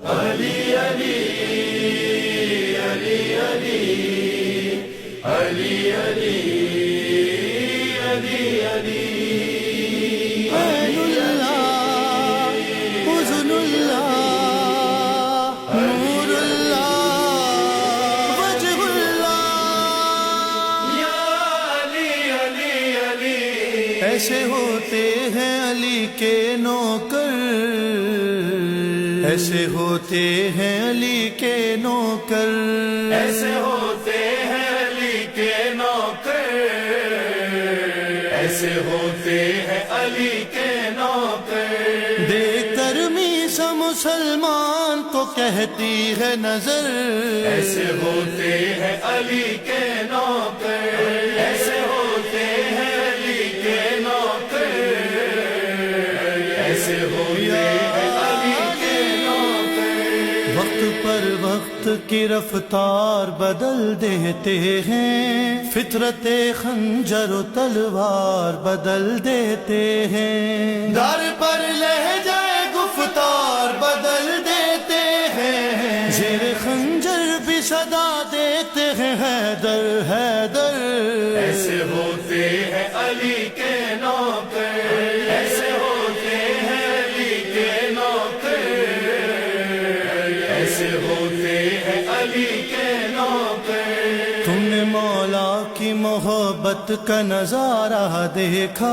علی علی علی علی علی علی علی علی عین اللہ حسن اللہ نور اللہ وجہ اللہ یا علی علی علی ایسے ہوتے ہیں علی کے نوکر ایسے ہوتے ہیں علی کے نوکر ایسے ہوتے ہیں علی کے نوکر ایسے ہوتے ہیں علی کے نوکر دیکھ کر میسا مسلمان کو کہتی ہے نظر ایسے ہوتے ہیں علی کے نوکر ایسے ہوتے ہیں علی کے نوکر ایسے ہوتے ہیں علی کے نوکر وقت پر وقت کی رفتار بدل دیتے ہیں فطرت خنجر و تلوار بدل دیتے ہیں در پر لہجہ گفتار بدل دیتے ہیں زیر خنجر بھی صدا دیتے ہیں حیدر حیدر ایسے ہوتے ہیں علی کے نوکر ایسے ہوتے ہیں علی کے نوکر ایسے ہوتے ہیں علی کے نوکر تم نے مولا کی محبت کا نظارہ دیکھا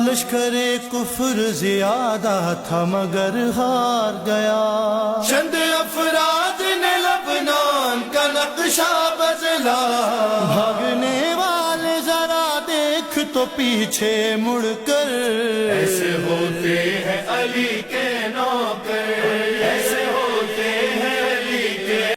لشکر کفر زیادہ تھا مگر ہار گیا چند افراد نے لبنان کا نقشہ بدلا بھاگنے والے ذرا دیکھ تو پیچھے مڑ کر ایسے ہوتے ہیں علی کے نوکر